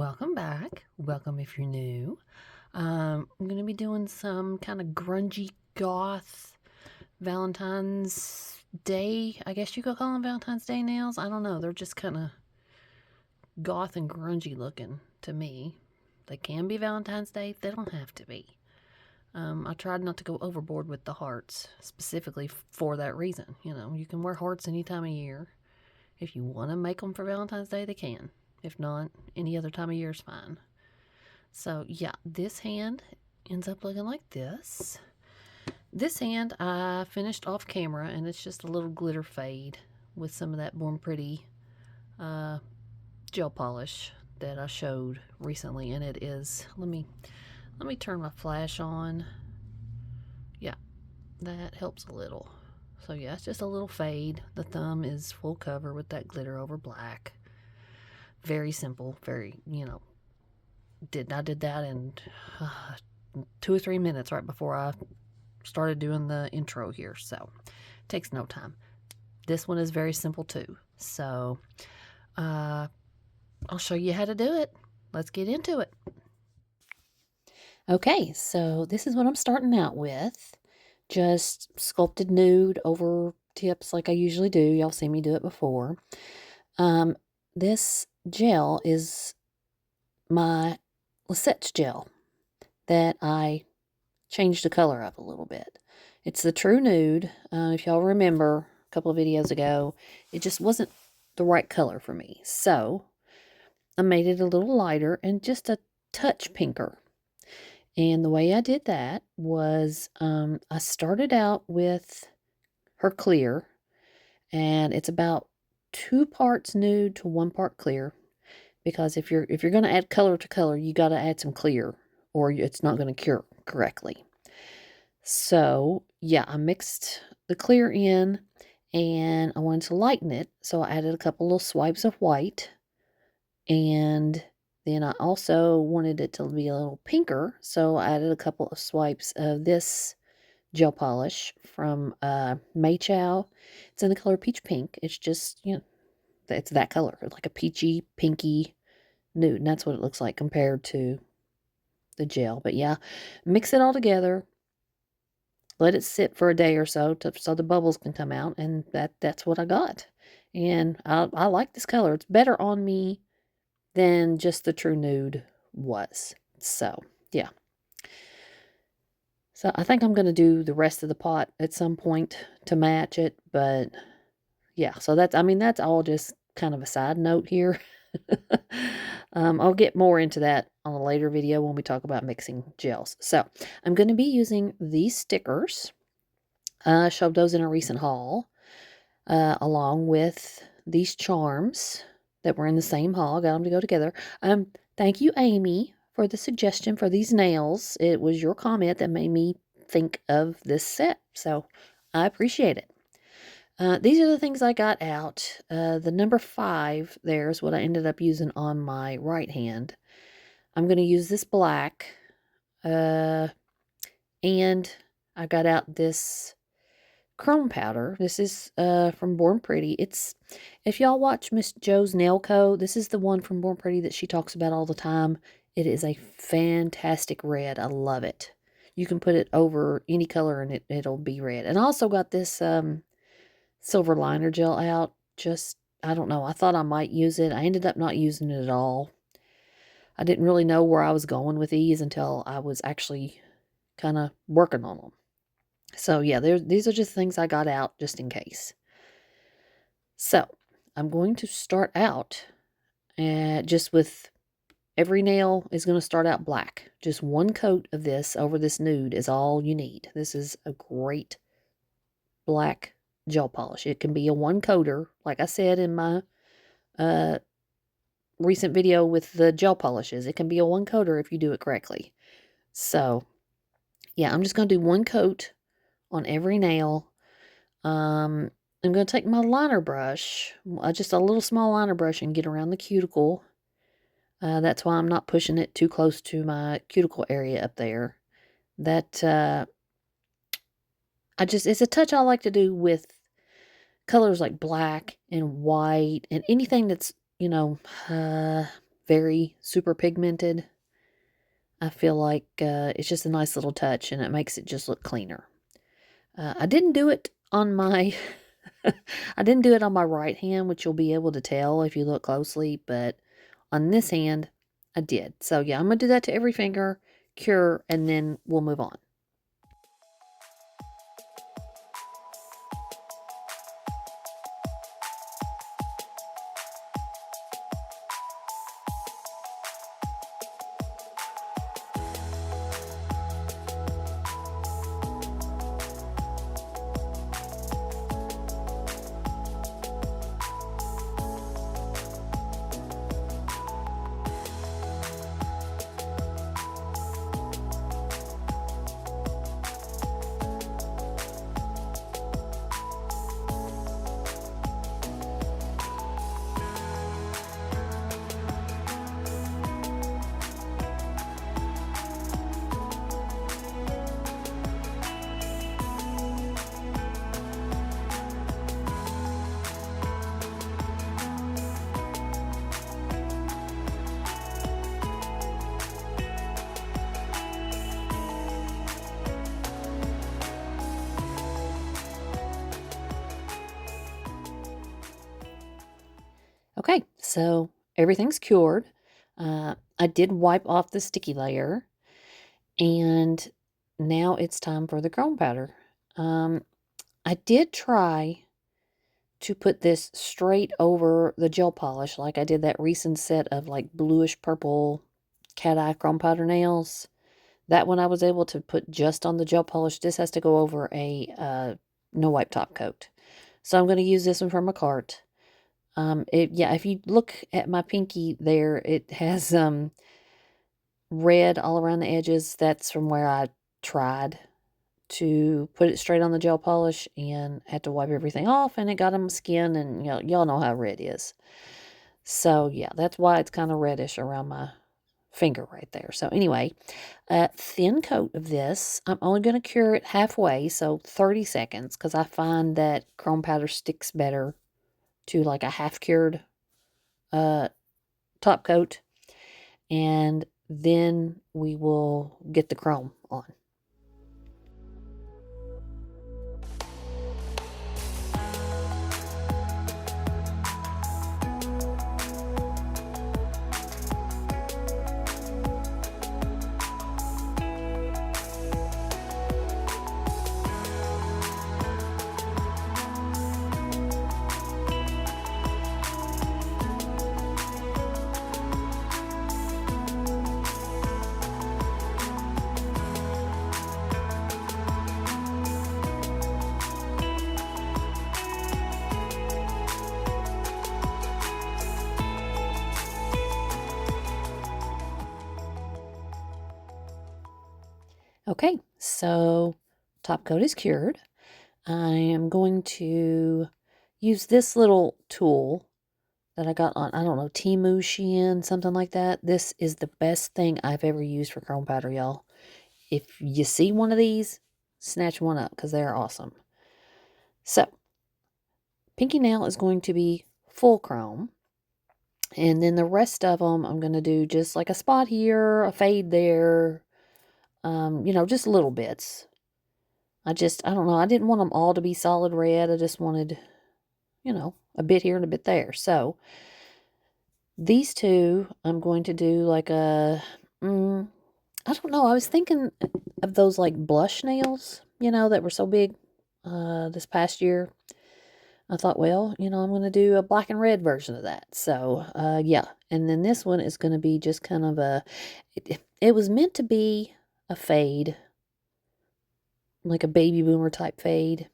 welcome back. Welcome if you're new. I'm going to be doing some kind of grungy goth Valentine's Day. I guess you could call them Valentine's Day nails. I don't know. They're just kind of goth and grungy looking to me. They can be Valentine's Day. They don't have to be. I tried not to go overboard with the hearts, specifically for that reason. You know, you can wear hearts any time of year. If you want to make them for Valentine's Day, they can. If not, any other time of year is fine. So yeah, this hand ends up looking like this. This hand I finished off camera, and it's just a little glitter fade with some of that Born Pretty gel polish that I showed recently, and it is, let me turn my flash on. Yeah, that helps a little. So yeah, it's just a little fade. The thumb is full cover with that glitter over black. Very simple, very, I did that in 2 or 3 minutes right before I started doing the intro here, so it takes no time. This one is very simple too, so I'll show you how to do it. Let's get into it. Okay, so this is what I'm starting out with. Just sculpted nude over tips like I usually do. Y'all seen me do it before. This gel is my Lisette's gel that I changed the color up a little bit. It's the True Nude. If y'all remember a couple of videos ago, it just wasn't the right color for me. So I made it a little lighter and just a touch pinker. And the way I did that was I started out with her clear, and it's about 2 parts nude to 1 part clear. Because if you're going to add color to color, you got to add some clear, or it's not going to cure correctly. So yeah, I mixed the clear in, and I wanted to lighten it, so I added a couple little swipes of white, and then I also wanted it to be a little pinker, so I added a couple of swipes of this gel polish from May Chow. It's in the color Peach Pink. It's just, it's that color, like a peachy, pinky nude, and that's what it looks like compared to the gel. But yeah, mix it all together, let it sit for a day or so so the bubbles can come out, and that's what I got. And I like this color. It's better on me than just the True Nude was. So yeah, so I think I'm going to do the rest of the pot at some point to match it. But yeah, so that's all just kind of a side note here. I'll get more into that on a later video when we talk about mixing gels. So I'm going to be using these stickers. I showed those in a recent haul, along with these charms that were in the same haul. Got them to go together. Thank you, Amy, for the suggestion for these nails. It was your comment that made me think of this set, so I appreciate it. These are the things I got out. The number 5 there is what I ended up using on my right hand. I'm going to use this black, and I got out this chrome powder. This is from Born Pretty. If y'all watch Miss Jo's Nail Co., this is the one from Born Pretty that she talks about all the time. It is a fantastic red. I love it. You can put it over any color and it'll be red. And I also got this silver liner gel out. Just, I don't know, I thought I might use it. I ended up not using it at all. I didn't really know where I was going with these until I was actually kind of working on them. So yeah, these are just things I got out just in case. So I'm going to start out just with every nail is going to start out black. Just one coat of this over this nude is all you need. This is a great black gel polish. It can be a one coater, like I said in my recent video with the gel polishes. It can be a one coater if you do it correctly. So yeah, I'm just going to do one coat on every nail. I'm going to take my liner brush, just a little small liner brush, and get around the cuticle. That's why I'm not pushing it too close to my cuticle area up there. That it's a touch I like to do with colors like black and white and anything that's, very super pigmented. I feel like it's just a nice little touch, and it makes it just look cleaner. I didn't do it on my I didn't do it on my right hand, which you'll be able to tell if you look closely, but on this hand, I did. So yeah, I'm going to do that to every finger, cure, and then we'll move on. Okay, so everything's cured. I did wipe off the sticky layer, and now it's time for the chrome powder. I did try to put this straight over the gel polish, like I did that recent set of like bluish purple cat eye chrome powder nails. That one I was able to put just on the gel polish. This has to go over a no wipe top coat. So I'm going to use this one for my cart. If you look at my pinky there, it has red all around the edges. That's from where I tried to put it straight on the gel polish and had to wipe everything off, and it got on my skin, and y'all know how red is. So yeah, that's why it's kind of reddish around my finger right there. So anyway, a thin coat of this. I'm only going to cure it halfway, so 30 seconds, because I find that chrome powder sticks better to like a half cured top coat, and then we will get the chrome on. Okay, so top coat is cured. I am going to use this little tool that I got on, I don't know, Temu, Shein, something like that. This is the best thing I've ever used for chrome powder, y'all. If you see one of these, snatch one up, because they're awesome. So, pinky nail is going to be full chrome. And then the rest of them, I'm going to do just like a spot here, a fade there, just little bits. I don't know, I didn't want them all to be solid red. I just wanted, a bit here and a bit there. So, these two, I'm going to do like I don't know, I was thinking of those like blush nails, that were so big this past year. I thought, well, I'm going to do a black and red version of that. So, yeah. And then this one is going to be just kind of it was meant to be a fade, like a baby boomer type fade.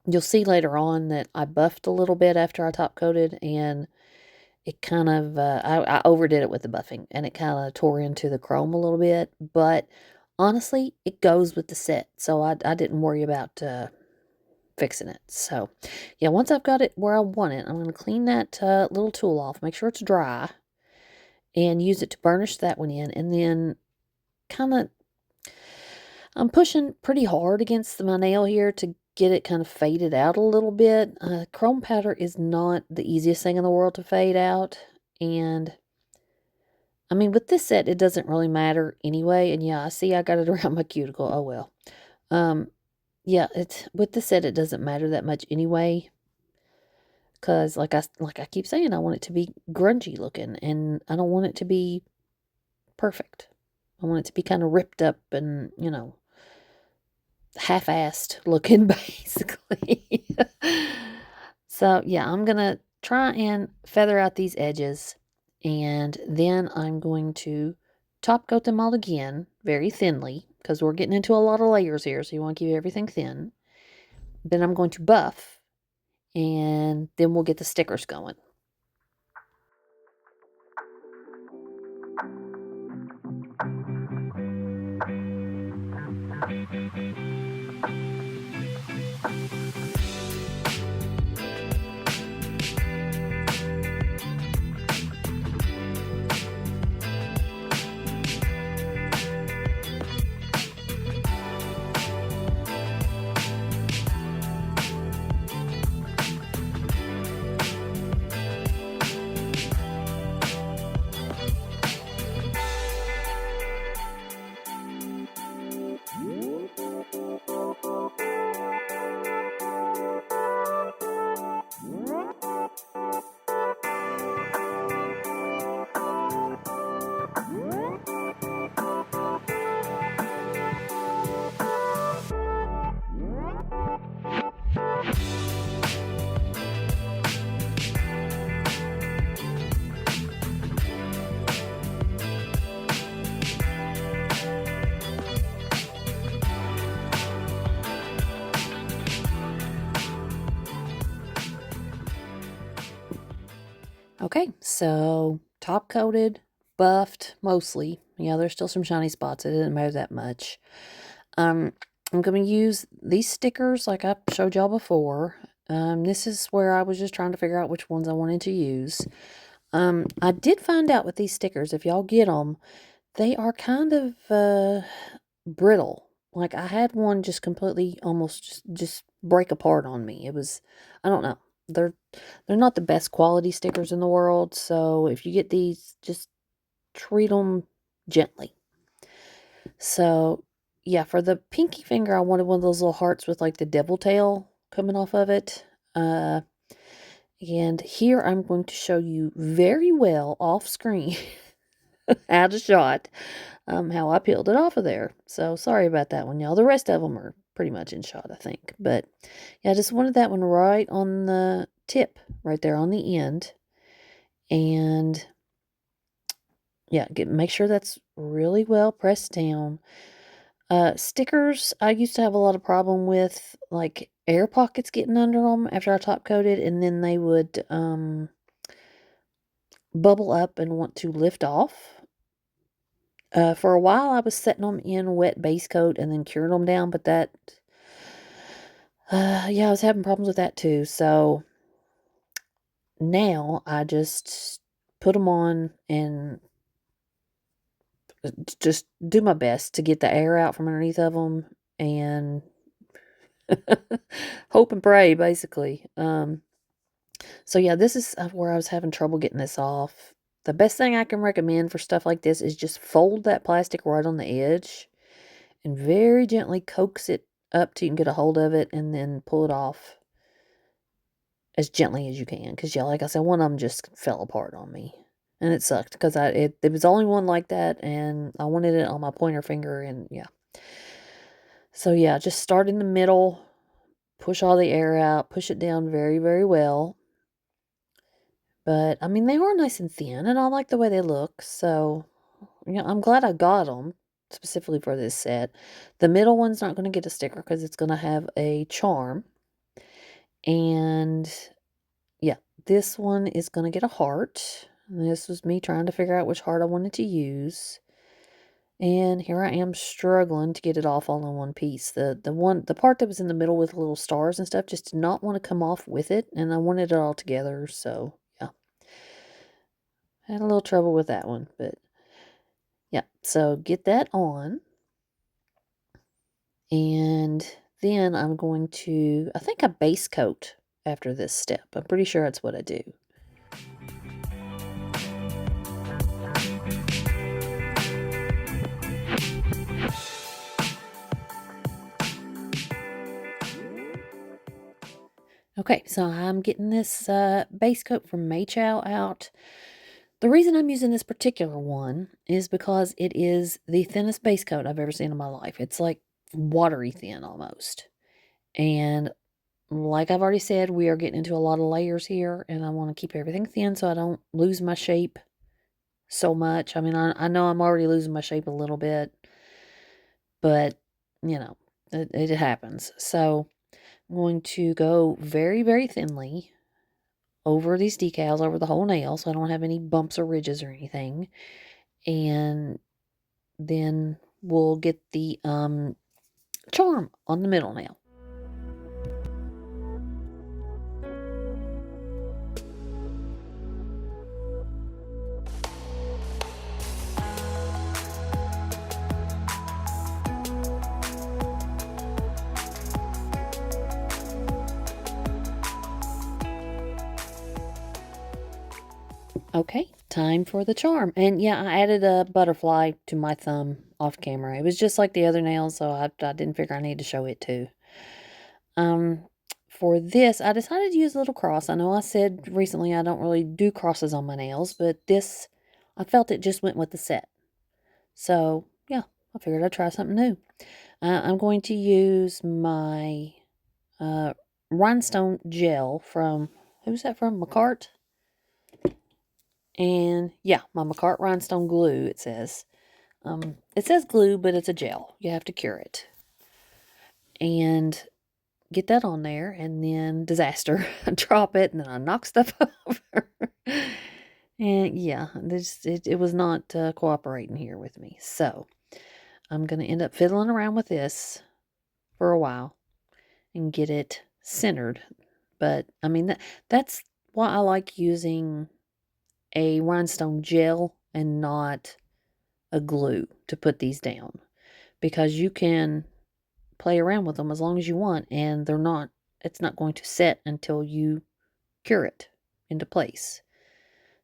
You'll see later on that I buffed a little bit after I top coated, and it kind of, I overdid it with the buffing, and it kind of tore into the chrome a little bit. But honestly, it goes with the set. So I didn't worry about fixing it. So yeah, once I've got it where I want it, I'm going to clean that little tool off, make sure it's dry, and use it to burnish that one in. And then I'm pushing pretty hard against my nail here to get it kind of faded out a little bit. Chrome powder is not the easiest thing in the world to fade out, and I mean, with this set, it doesn't really matter anyway. And yeah, I see I got it around my cuticle. Oh, well. Yeah, with the set, it doesn't matter that much anyway. Because like I keep saying, I want it to be grungy looking, and I don't want it to be perfect. I want it to be kind of ripped up and, half-assed looking, basically. So, yeah, I'm going to try and feather out these edges, and then I'm going to top coat them all again very thinly, because we're getting into a lot of layers here, so you want to keep everything thin. Then I'm going to buff, and then we'll get the stickers going. Okay, so top coated, buffed mostly. Yeah, there's still some shiny spots. It didn't matter that much. I'm going to use these stickers like I showed y'all before. This is where I was just trying to figure out which ones I wanted to use. I did find out with these stickers, if y'all get them, they are kind of brittle. Like I had one just completely almost just break apart on me. It was, I don't know. They're not the best quality stickers in the world, so if you get these, just treat them gently. So, yeah, for the pinky finger, I wanted one of those little hearts with like the devil tail coming off of it. And here I'm going to show you very well off screen, out of shot, how I peeled it off of there. So sorry about that one, y'all. The rest of them are pretty much in shot, I think. But yeah, I just wanted that one right on the tip, right there on the end. And yeah, make sure that's really well pressed down. Stickers, I used to have a lot of problem with, like, air pockets getting under them after I top coated, and then they would bubble up and want to lift off. For a while, I was setting them in wet base coat and then curing them down, but that, yeah, I was having problems with that too. So now I just put them on and just do my best to get the air out from underneath of them and hope and pray, basically. So yeah, this is where I was having trouble getting this off. The best thing I can recommend for stuff like this is just fold that plastic right on the edge and very gently coax it up till you can get a hold of it and then pull it off as gently as you can. Because yeah, like I said, one of them just fell apart on me. And it sucked because it was the only one like that and I wanted it on my pointer finger and yeah. So yeah, just start in the middle, push all the air out, push it down very, very well. But, I mean, they are nice and thin, and I like the way they look, so, I'm glad I got them specifically for this set. The middle one's not gonna get a sticker because it's gonna have a charm. And, yeah, this one is gonna get a heart. And this was me trying to figure out which heart I wanted to use. And here I am struggling to get it off all in one piece. The part that was in the middle with little stars and stuff just did not wanna come off with it, and I wanted it all together, so, yeah. Had a little trouble with that one, but yeah. So get that on. And then I'm going to, I think I base coat after this step. I'm pretty sure that's what I do. Okay, so I'm getting this base coat from Maychow out. The reason I'm using this particular one is because it is the thinnest base coat I've ever seen in my life. It's like watery thin almost. And like I've already said, we are getting into a lot of layers here, and I want to keep everything thin so I don't lose my shape so much. I mean, I know I'm already losing my shape a little bit, but, you know, it happens. So I'm going to go very, very thinly over these decals, over the whole nail, so I don't have any bumps or ridges or anything. And then we'll get the charm on the middle nail. Okay, time for the charm. And yeah, I added a butterfly to my thumb off camera. It was just like the other nails, so I didn't figure I needed to show it too. For this, I decided to use a little cross. I know I said recently I don't really do crosses on my nails, but this, I felt it just went with the set. So, yeah, I figured I'd try something new. I'm going to use my rhinestone gel from, who's that from? McCart? And yeah, my McCart rhinestone glue, it says. It says glue, but it's a gel. You have to cure it. And get that on there, and then disaster. I drop it, and then I knock stuff over. And yeah, it was not cooperating here with me. So I'm going to end up fiddling around with this for a while and get it centered. But I mean, that's why I like using a rhinestone gel and not a glue to put these down, because you can play around with them as long as you want, and it's not going to set until you cure it into place.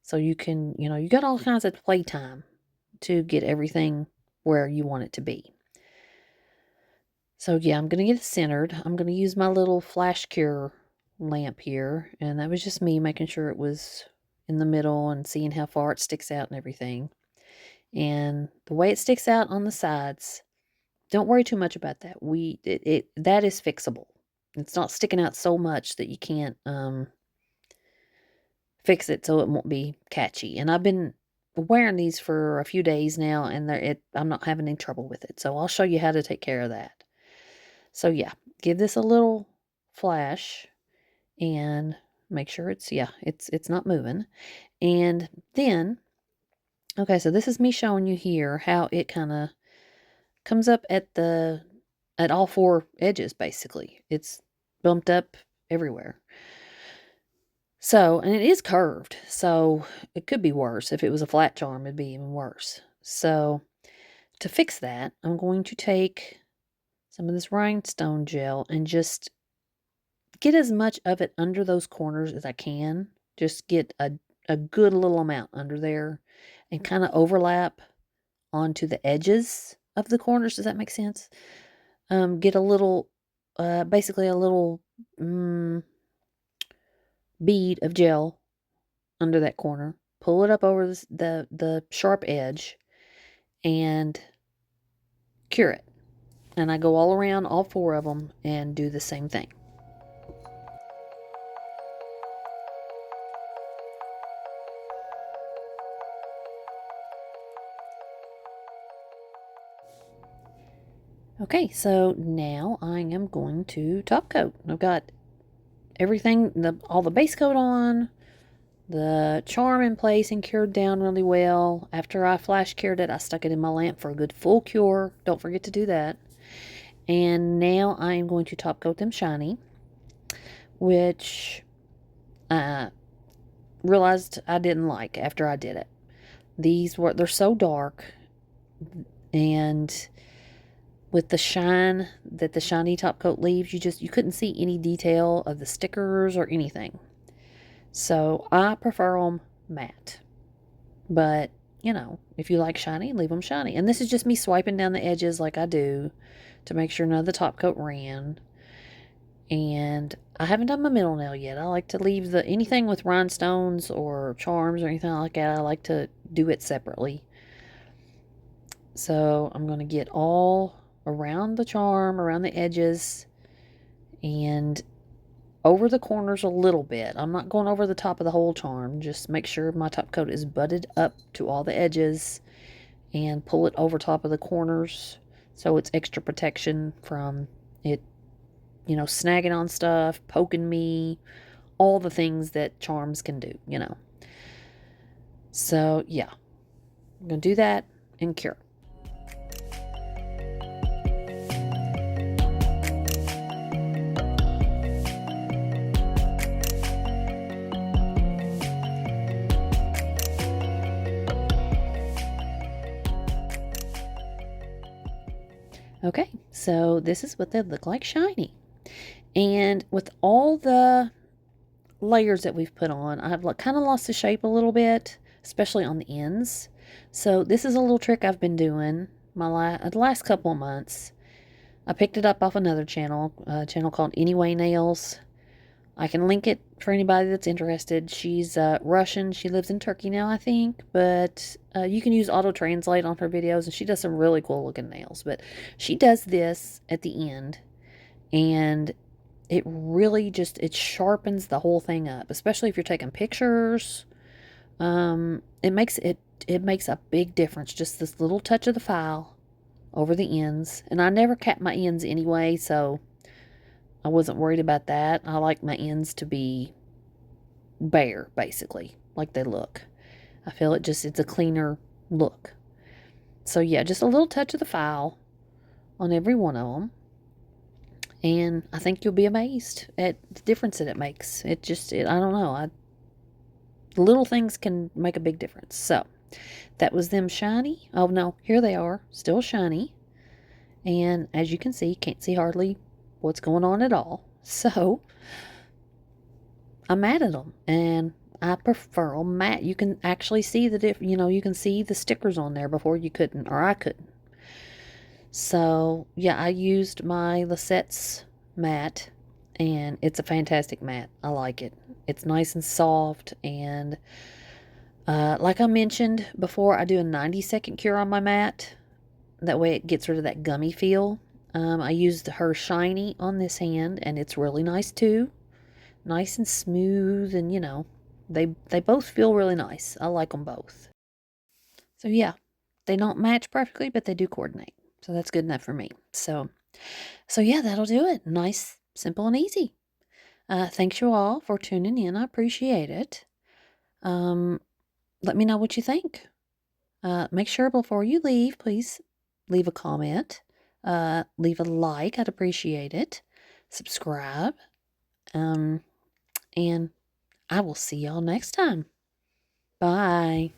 So you can, you got all kinds of playtime to get everything where you want it to be. So yeah, I'm going to get it centered. I'm going to use my little flash cure lamp here, and that was just me making sure it was in the middle and seeing how far it sticks out and everything. And the way it sticks out on the sides, don't worry too much about that. That is fixable. It's not sticking out so much that you can't fix it so it won't be catchy. And I've been wearing these for a few days now, and I'm not having any trouble with it. So I'll show you how to take care of that. So yeah, give this a little flash and make sure it's not moving. And then, okay, so this is me showing you here how it kind of comes up at all four edges, basically. It's bumped up everywhere. So, and it is curved, so it could be worse. If it was a flat charm, it'd be even worse. So, to fix that, I'm going to take some of this rhinestone gel and just get as much of it under those corners as I can. Just get a good little amount under there and kind of overlap onto the edges of the corners. Does that make sense? Get a little, basically a little bead of gel under that corner. Pull it up over the sharp edge and cure it. And I go all around all four of them and do the same thing. Okay, so now I am going to top coat. I've got everything, all the base coat on, the charm in place and cured down really well. After I flash cured it, I stuck it in my lamp for a good full cure. Don't forget to do that. And now I am going to top coat them shiny, which I realized I didn't like after I did it. They're so dark, and with the shine that the shiny top coat leaves, you couldn't see any detail of the stickers or anything. So I prefer them matte. But, if you like shiny, leave them shiny. And this is just me swiping down the edges like I do to make sure none of the top coat ran. And I haven't done my middle nail yet. I like to leave anything with rhinestones or charms or anything like that. I like to do it separately. So I'm going to get all around the charm, around the edges, and over the corners a little bit. I'm not going over the top of the whole charm. Just make sure my top coat is butted up to all the edges and pull it over top of the corners so it's extra protection from it, snagging on stuff, poking me, all the things that charms can do. So, yeah, I'm going to do that and cure. Okay, so this is what they look like shiny. And with all the layers that we've put on, I've kind of lost the shape a little bit, especially on the ends. So this is a little trick I've been doing the last couple of months. I picked it up off another channel, a channel called Anyway Nails. I can link it for anybody that's interested. She's Russian. She lives in Turkey now, I think. But you can use auto translate on her videos, and she does some really cool looking nails. But she does this at the end, and it really it sharpens the whole thing up, especially if you're taking pictures. It makes a big difference. Just this little touch of the file over the ends, and I never cap my ends anyway, so I wasn't worried about that. I like my ends to be bare, basically, like they look. I feel it's a cleaner look. So yeah, just a little touch of the file on every one of them. And I think you'll be amazed at the difference that it makes. I don't know. Little things can make a big difference. So that was them shiny. Oh no, here they are, still shiny. And as you can see, can't see hardly what's going on at all. So I matted them, and I prefer them matte. You can actually see you can see the stickers on there before you couldn't, or I couldn't. So yeah, I used my Lisette's matte, and it's a fantastic matte. I like it. It's nice and soft, and like I mentioned before, I do a 90-second cure on my matte. That way it gets rid of that gummy feel. I used her shiny on this hand, and it's really nice too. Nice and smooth, and they both feel really nice. I like them both. So yeah, they don't match perfectly, but they do coordinate. So that's good enough for me. So yeah, that'll do it. Nice, simple, and easy. Thanks you all for tuning in. I appreciate it. Let me know what you think. Make sure before you leave, please leave a comment. Leave a like. I'd appreciate it. Subscribe. And I will see y'all next time. Bye.